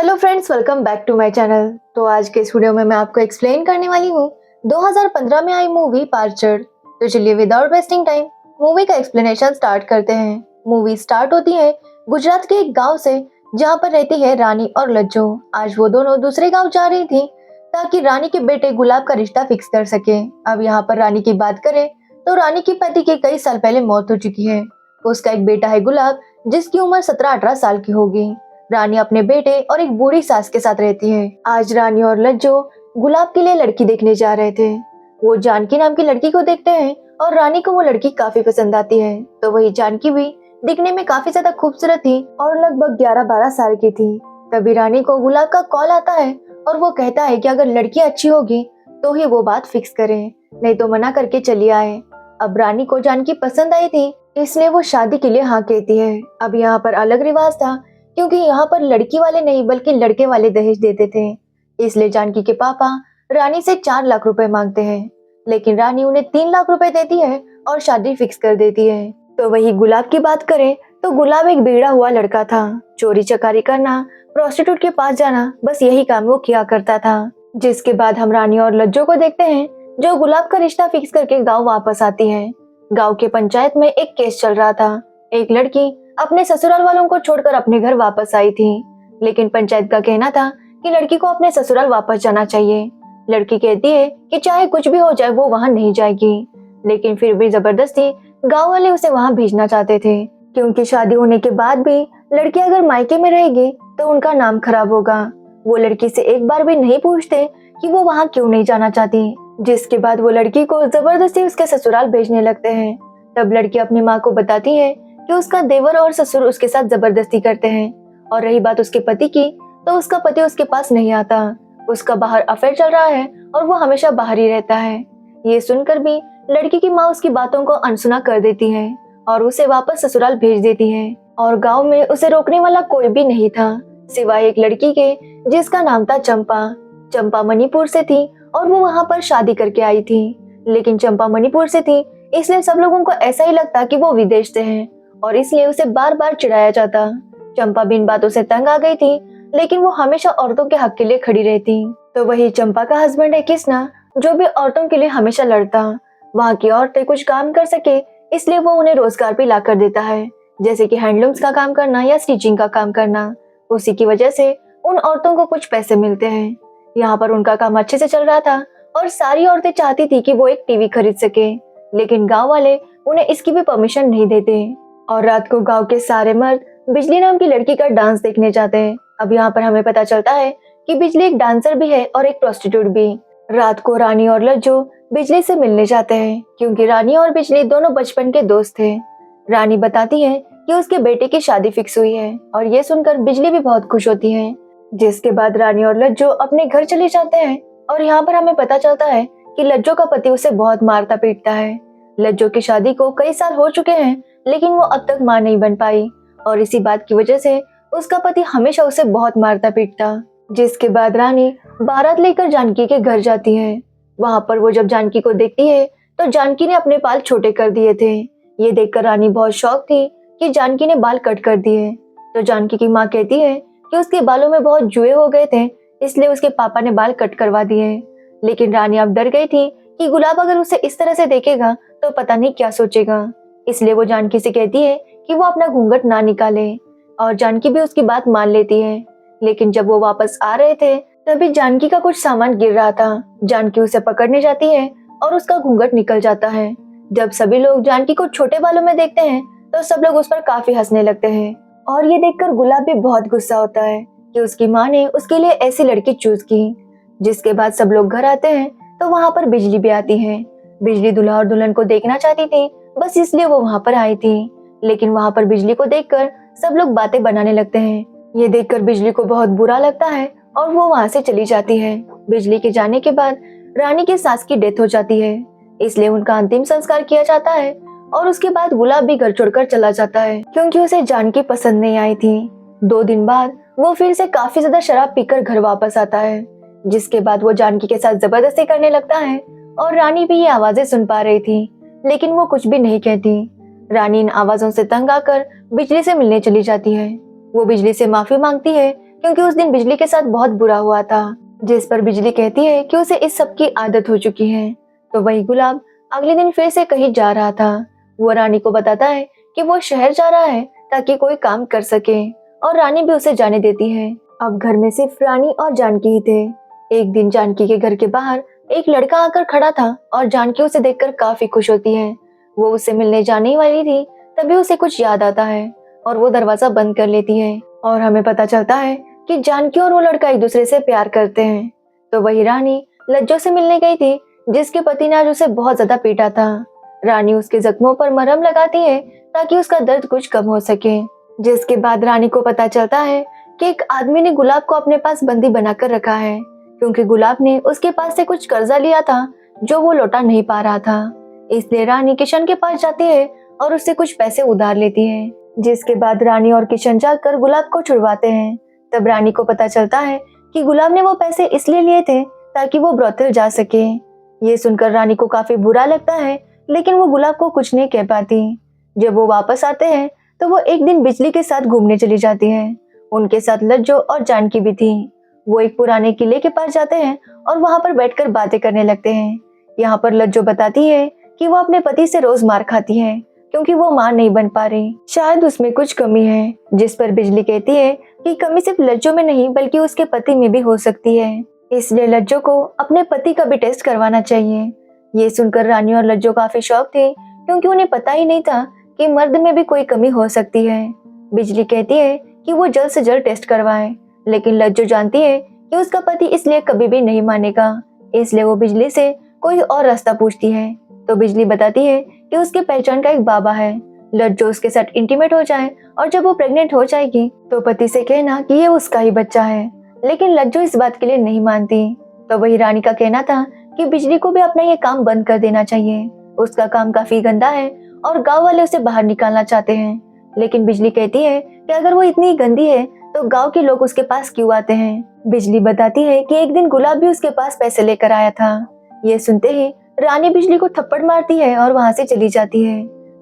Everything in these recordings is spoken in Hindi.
Hello friends, welcome back to my channel. तो आज के इस वीडियो में मैं आपको एक्सप्लेन करने वाली हूँ 2015 में आई मूवी पार्चर। तो चलिए विदाउट वेस्टिंग टाइम मूवी का एक्सप्लेनेशन स्टार्ट करते हैं। मूवी स्टार्ट होती है गुजरात के एक गांव से, जहां पर रहती है रानी और लज्जो। आज वो दोनों दूसरे गांव जा रही थी ताकि रानी के बेटे गुलाब का रिश्ता फिक्स कर सके। अब यहाँ पर रानी की बात करें तो रानी के पति की कई साल पहले मौत हो चुकी है। उसका एक बेटा है गुलाब, जिसकी उम्र 17-18 साल की होगी। रानी अपने बेटे और एक बूढ़ी सास के साथ रहती है। आज रानी और लज्जो गुलाब के लिए लड़की देखने जा रहे थे। वो जानकी नाम की लड़की को देखते हैं और रानी को वो लड़की काफी पसंद आती है। तो वही जानकी भी दिखने में काफी ज्यादा खूबसूरत थी और लगभग 11-12 साल की थी। तभी रानी को गुलाब का कॉल आता है और वो कहता है कि अगर लड़की अच्छी होगी तो ही वो बात फिक्स करें, नहीं तो मना करके चली आए। अब रानी को जानकी पसंद आई थी, इसलिए वो शादी के लिए हाँ कहती है। अब यहाँ पर अलग रिवाज था, क्योंकि यहाँ पर लड़की वाले नहीं बल्कि लड़के वाले दहेज देते थे। इसलिए जानकी के पापा रानी से 4 लाख रुपए मांगते हैं, लेकिन रानी उन्हें 3 लाख रुपए देती है और शादी फिक्स कर देती है। तो वही गुलाब की बात करें तो गुलाब एक बिगड़ा हुआ लड़का था। चोरी चकारी करना, प्रोस्टिट्यूट के पास जाना, बस यही काम वो किया करता था। जिसके बाद हम रानी और लज्जो को देखते हैं, जो गुलाब का रिश्ता फिक्स करके गाँव वापस आती है। गाँव के पंचायत में एक केस चल रहा था। एक लड़की अपने ससुराल वालों को छोड़कर अपने घर वापस आई थी, लेकिन पंचायत का कहना था कि लड़की को अपने ससुराल वापस जाना चाहिए। लड़की कहती है कि चाहे कुछ भी हो जाए वो वहां नहीं जाएगी, लेकिन फिर भी जबरदस्ती गांव वाले उसे वहां भेजना चाहते थे, क्योंकि शादी होने के बाद भी लड़की अगर मायके में रहेगी तो उनका नाम खराब होगा। वो लड़की से एक बार भी नहीं पूछते कि वो वहां क्यों नहीं जाना चाहती। जिसके बाद वो लड़की को जबरदस्ती उसके ससुराल भेजने लगते हैं। तब लड़की अपनी माँ को बताती है कि उसका देवर और ससुर उसके साथ जबरदस्ती करते हैं। और रही बात उसके पति की, तो उसका पति उसके पास नहीं आता। उसका बाहर अफेयर चल रहा है और वो हमेशा बाहर ही रहता है। ये सुनकर भी लड़की की माँ उसकी बातों को अनसुना कर देती है और उसे वापस ससुराल भेज देती है। और गांव में उसे रोकने वाला कोई भी नहीं था, सिवाय एक लड़की के, जिसका नाम था चंपा। चंपा मणिपुर से थी और वो वहाँ पर शादी करके आई थी, लेकिन चंपा मणिपुर से थी इसलिए सब लोगों को ऐसा ही लगता कि वो विदेश से है और इसलिए उसे बार बार चिढ़ाया जाता। चंपा बिन बातों से तंग आ गई थी, लेकिन वो हमेशा औरतों के हक के लिए खड़ी रहती। तो वही चंपा का हस्बैंड है कृष्णा, जो भी औरतों के लिए हमेशा लड़ता। वहाँ की औरतें कुछ काम कर सके इसलिए वो उन्हें रोजगार भी ला कर देता है, जैसे कि हैंडलूम्स का काम करना या स्टिचिंग का काम करना। उसी की वजह से उन औरतों को कुछ पैसे मिलते हैं। यहाँ पर उनका काम अच्छे से चल रहा था और सारी औरतें चाहती थी कि वो एक टीवी खरीद सके, लेकिन गाँव वाले उन्हें इसकी भी परमिशन नहीं देते। और रात को गांव के सारे मर्द बिजली नाम की लड़की का डांस देखने जाते हैं। अब यहाँ पर हमें पता चलता है कि बिजली एक डांसर भी है और एक प्रोस्टिट्यूट भी। रात को रानी और लज्जो बिजली से मिलने जाते हैं, क्योंकि रानी और बिजली दोनों बचपन के दोस्त थे। रानी बताती है कि उसके बेटे की शादी फिक्स हुई है और ये सुनकर बिजली भी बहुत खुश होती है। जिसके बाद रानी और लज्जो अपने घर चले जाते हैं और यहाँ पर हमें पता चलता है कि लज्जो का पति उसे बहुत मारता पीटता है। लज्जो की शादी को कई साल हो चुके हैं, लेकिन वो अब तक मां नहीं बन पाई और इसी बात की वजह से उसका पति हमेशा उसे बहुत मारता पीटता। जिसके बाद रानी बारात लेकर जानकी के घर जाती है। वहां पर वो जब जानकी को देखती है तो जानकी ने अपने बाल छोटे कर दिए थे। ये देखकर रानी बहुत शॉक थी कि जानकी ने बाल कट कर दिए। तो जानकी की माँ कहती है कि उसके बालों में बहुत जुए हो गए थे, इसलिए उसके पापा ने बाल कट करवा दिए। लेकिन रानी अब डर गई थी कि गुलाब अगर उसे इस तरह से देखेगा तो पता नहीं क्या सोचेगा, इसलिए वो जानकी से कहती है कि वो अपना घूंघट ना निकाले और जानकी भी उसकी बात मान लेती है। लेकिन जब वो वापस आ रहे थे तभी जानकी का कुछ सामान गिर रहा था। जानकी उसे पकड़ने जाती है और उसका घूंघट निकल जाता है। जब सभी लोग जानकी को छोटे बालों में देखते हैं तो सब लोग उस पर काफी हंसने लगते हैं और ये देखकर गुलाब भी बहुत गुस्सा होता है कि उसकी माँ ने उसके लिए ऐसी लड़की चूज की। जिसके बाद सब लोग घर आते हैं तो वहाँ पर बिजली भी आती है। बिजली दूल्हा और दुल्हन को देखना चाहती थी, बस इसलिए वो वहाँ पर आई थी। लेकिन वहाँ पर बिजली को देखकर सब लोग बातें बनाने लगते हैं। ये देखकर बिजली को बहुत बुरा लगता है और वो वहाँ से चली जाती है। बिजली के जाने के बाद रानी की सास की डेथ हो जाती है, इसलिए उनका अंतिम संस्कार किया जाता है और उसके बाद गुलाब भी घर छोड़कर चला जाता है, क्योंकि उसे जानकी पसंद नहीं आई थी। 2 दिन बाद वो फिर से काफी ज्यादा शराब पीकर घर वापस आता है। जिसके बाद वो जानकी के साथ जबरदस्ती करने लगता है और रानी भी ये आवाजें सुन पा रही थी, लेकिन वो कुछ भी नहीं कहती। रानी इन आवाजों से तंग आकर बिजली से मिलने चली जाती है। वो बिजली से माफी मांगती है क्योंकि उस दिन बिजली के साथ बहुत बुरा हुआ था, जिस पर बिजली कहती है कि उसे इस सब की आदत हो चुकी है। तो वही गुलाब अगले दिन फिर से कहीं जा रहा था। वो रानी को बताता है कि वो शहर जा रहा है ताकि कोई काम कर सके, और रानी भी उसे जाने देती है। अब घर में सिर्फ रानी और जानकी ही थे। एक दिन जानकी के घर के बाहर एक लड़का आकर खड़ा था और जानकी उसे देखकर काफी खुश होती है। वो उससे मिलने जाने ही वाली थी, तभी उसे कुछ याद आता है और वो दरवाजा बंद कर लेती है। और हमें पता चलता है कि जानकी और वो लड़का एक दूसरे से प्यार करते हैं। तो वही रानी लज्जो से मिलने गई थी, जिसके पति ने आज उसे बहुत ज्यादा पीटा था। रानी उसके जख्मों पर मरहम लगाती है ताकि उसका दर्द कुछ कम हो सके। जिसके बाद रानी को पता चलता है कि एक आदमी ने गुलाब को अपने पास बंदी बनाकर रखा है, क्योंकि गुलाब ने उसके पास से कुछ कर्जा लिया था जो वो लौटा नहीं पा रहा था। इसलिए रानी किशन के पास जाती है और उससे कुछ पैसे उधार लेती है। जिसके बाद रानी और किशन जाकर गुलाब को छुड़वाते हैं। तब रानी को पता चलता है कि गुलाब ने वो पैसे इसलिए लिए थे ताकि वो ब्रोथल जा सके। ये सुनकर रानी को काफी बुरा लगता है, लेकिन वो गुलाब को कुछ नहीं कह पाती। जब वो वापस आते हैं तो वो एक दिन बिजली के साथ घूमने चली जाती है। उनके साथ लज्जो और जानकी भी थी। वो एक पुराने किले के पास जाते हैं और वहां पर बैठकर बातें करने लगते हैं। यहाँ पर लज्जो बताती है कि वो अपने पति से रोज मार खाती है क्योंकि वो मां नहीं बन पा रही, शायद उसमें कुछ कमी है। जिस पर बिजली कहती है कि कमी सिर्फ लज्जो में नहीं बल्कि उसके पति में भी हो सकती है, इसलिए लज्जो को अपने पति का भी टेस्ट करवाना चाहिए। ये सुनकर रानी और लज्जो काफी शॉक थे, क्योंकि उन्हें पता ही नहीं था कि मर्द में भी कोई कमी हो सकती है। बिजली कहती है कि वो जल्द से जल्द टेस्ट करवाए, लेकिन लज्जो जानती है कि उसका पति इसलिए कभी भी नहीं मानेगा, इसलिए वो बिजली से कोई और रास्ता पूछती है। तो बिजली बताती है कि उसके पहचान का एक बाबा है। लज्जो उसके साथ इंटीमेट हो जाए और जब वो प्रेग्नेंट हो जाएगी तो पति से कहना कि ये उसका ही बच्चा है, लेकिन लज्जो इस बात के लिए नहीं मानती। तो वही रानी का कहना था कि बिजली को भी अपना ये काम बंद कर देना चाहिए। उसका काम काफी गंदा है और गांव वाले उसे बाहर निकालना चाहते हैं, लेकिन बिजली कहती है कि अगर वो इतनी गंदी है तो गांव के लोग उसके पास क्यों आते हैं। बिजली बताती है कि एक दिन गुलाब भी उसके पास पैसे लेकर आया था। ये सुनते ही रानी बिजली को थप्पड़ मारती है और वहां से चली जाती है,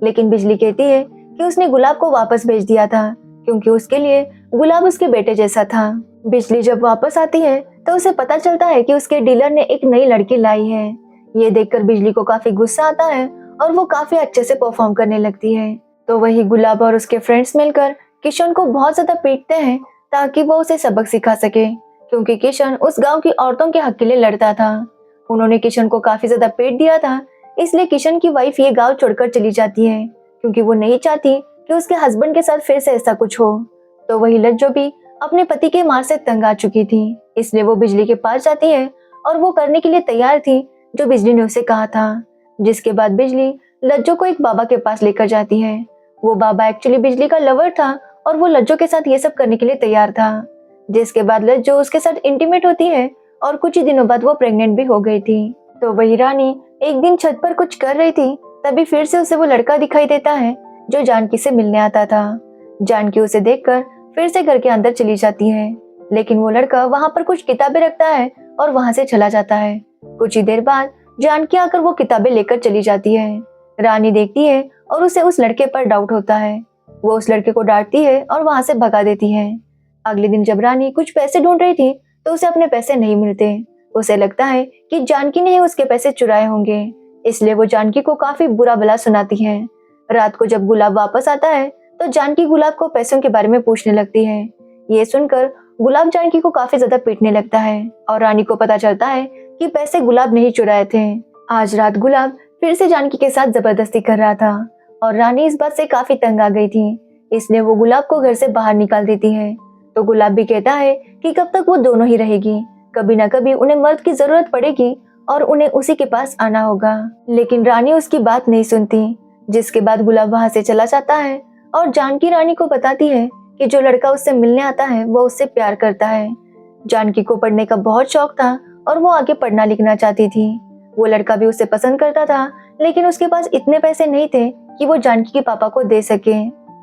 लेकिन बिजली कहती है कि उसने गुलाब को वापस भेज दिया था क्योंकि उसके लिए गुलाब उसके बेटे जैसा था। बिजली जब वापस आती है तो उसे पता चलता है कि उसके डीलर ने एक नई लड़की लाई है। ये देखकर बिजली को काफी गुस्सा आता है और वो काफी अच्छे से परफॉर्म करने लगती है। तो वही गुलाब और उसके फ्रेंड्स मिलकर किशन को बहुत ज्यादा पीटते हैं ताकि वो उसे सबक सिखा सके, क्योंकि किशन उस गांव की औरतों के हक के लिए लड़ता था। उन्होंने किशन को काफी ज्यादा पीट दिया था, इसलिए किशन की वाइफ ये गांव छोड़कर चली जाती है क्योंकि वो नहीं चाहती कि उसके हस्बैंड के साथ फिर से ऐसा कुछ हो। तो वही लज्जो भी अपने पति के मार से तंग आ चुकी थी, इसलिए वो बिजली के पास जाती है और वो करने के लिए तैयार थी जो बिजली ने उसे कहा था। जिसके बाद बिजली लज्जो को एक बाबा के पास लेकर जाती है। वो बाबा एक्चुअली बिजली का लवर था और वो लज्जो के साथ ये सब करने के लिए तैयार था। जिसके बाद लज्जो उसके साथ इंटीमेट होती है और कुछ ही दिनों बाद वो प्रेग्नेंट भी हो गई थी। तो वही रानी एक दिन छत पर कुछ कर रही थी, तभी फिर से उसे वो लड़का दिखाई देता है जो जानकी से मिलने आता था। जानकी उसे देखकर फिर से घर के अंदर चली जाती है, लेकिन वो लड़का वहां पर कुछ किताबें रखता है और वहां से चला जाता है। कुछ ही देर बाद जानकी आकर वो किताबें लेकर चली जाती है। रानी देखती है और उसे उस लड़के पर डाउट होता है। वो उस लड़के को डांटती है और वहां से भगा देती है। अगले दिन जब रानी कुछ पैसे ढूंढ रही थी तो उसे अपने पैसे नहीं मिलते। उसे लगता है कि जानकी ने ही उसके पैसे चुराए होंगे, इसलिए वो जानकी को काफी बुरा भला सुनाती है। रात को जब गुलाब वापस आता है तो जानकी गुलाब को पैसों के बारे में पूछने लगती है। ये सुनकर गुलाब जानकी को काफी ज्यादा पीटने लगता है और रानी को पता चलता है कि पैसे गुलाब नहीं चुराए थे। आज रात गुलाब फिर से जानकी के साथ जबरदस्ती कर रहा था और रानी इस बात से काफी तंग आ गई थी, इसलिए वो गुलाब को घर से बाहर निकाल देती है। तो गुलाब भी कहता है कि कब तक वो दोनों ही रहेगी, कभी ना कभी उन्हें मर्द की जरूरत पड़ेगी और उन्हें उसी के पास आना होगा। लेकिन रानी उसकी बात नहीं सुनती। जिसके बाद गुलाब वहां से चला जाता है और जानकी रानी को बताती है कि जो लड़का उससे मिलने आता है वो उससे प्यार करता है। जानकी को पढ़ने का बहुत शौक था और वो आगे पढ़ना लिखना चाहती थी। वो लड़का भी उसे पसंद करता था, लेकिन उसके पास इतने पैसे नहीं थे कि वो जानकी के पापा को दे सके,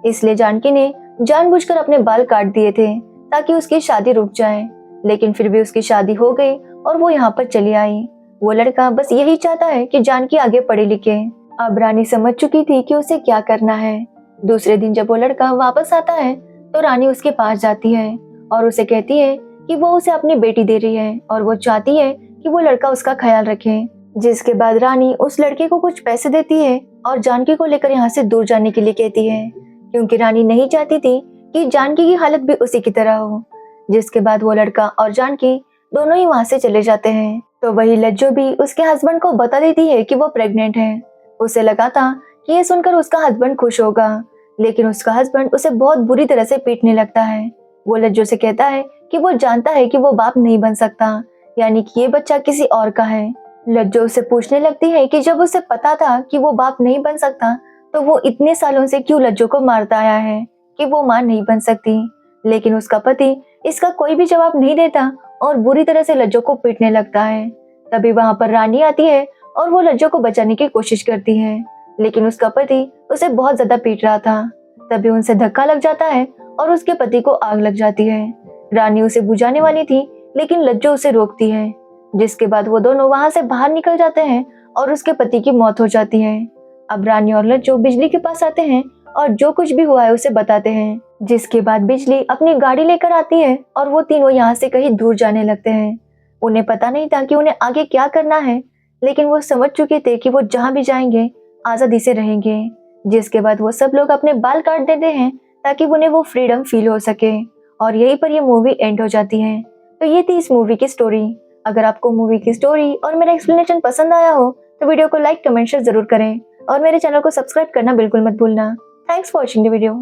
इसलिए जानकी ने जानबूझकर अपने बाल काट दिए थे ताकि उसकी शादी रुक जाए। लेकिन फिर भी उसकी शादी हो गई और वो यहाँ पर चली आई। वो लड़का बस यही चाहता है कि जानकी आगे पढ़े लिखे। अब रानी समझ चुकी थी कि उसे क्या करना है। दूसरे दिन जब वो लड़का वापस आता है तो रानी उसके पास जाती है और उसे कहती है कि वो उसे अपनी बेटी दे रही है और वो चाहती है कि वो लड़का उसका ख्याल रखे। जिसके बाद रानी उस लड़के को कुछ पैसे देती है और जानकी को लेकर यहाँ से दूर जाने के लिए कहती है, क्योंकि रानी नहीं चाहती थी कि जानकी की हालत भी उसी की तरह हो। जिसके बाद वो लड़का और जानकी दोनों ही वहां से चले जाते हैं। तो वही लज्जो भी उसके हस्बैंड को बता देती है कि वो प्रेग्नेंट है। उसे लगा था कि ये सुनकर उसका हस्बैंड खुश होगा, लेकिन उसका हस्बैंड उसे बहुत बुरी तरह से पीटने लगता है। वो लज्जो से कहता है कि वो जानता है कि वो बाप नहीं बन सकता, यानी कि ये बच्चा किसी और का है। लज्जो उसे पूछने लगती है कि जब उसे पता था कि वो बाप नहीं बन सकता तो वो इतने सालों से क्यों लज्जो को मारता आया है कि वो मां नहीं बन सकती। लेकिन उसका पति इसका कोई भी जवाब नहीं देता और बुरी तरह से लज्जो को पीटने लगता है। तभी वहां पर रानी आती है और वो लज्जो को बचाने की कोशिश करती है, लेकिन उसका पति उसे बहुत ज्यादा पीट रहा था। तभी उनसे धक्का लग जाता है और उसके पति को आग लग जाती है। रानी उसे बुझाने वाली थी, लेकिन लज्जो उसे रोकती है। जिसके बाद वो दोनों वहां से बाहर निकल जाते हैं और उसके पति की मौत हो जाती है। अब रानी और लज्जो बिजली के पास आते हैं और जो कुछ भी हुआ है उसे बताते हैं। जिसके बाद बिजली अपनी गाड़ी लेकर आती है और वो तीनों यहाँ से कहीं दूर जाने लगते हैं। उन्हें पता नहीं था कि उन्हें आगे क्या करना है, लेकिन वो समझ चुके थे कि वो जहाँ भी जाएंगे आजादी से रहेंगे। जिसके बाद वो सब लोग अपने बाल काट देते हैं ताकि उन्हें वो फ्रीडम फील हो सके, और यहीं पर ये मूवी एंड हो जाती है। तो ये थी इस मूवी की स्टोरी। अगर आपको मूवी की स्टोरी और मेरा एक्सप्लेनेशन पसंद आया हो तो वीडियो को लाइक कमेंट शेयर जरूर करें और मेरे चैनल को सब्सक्राइब करना बिल्कुल मत भूलना। Thanks for watching the video.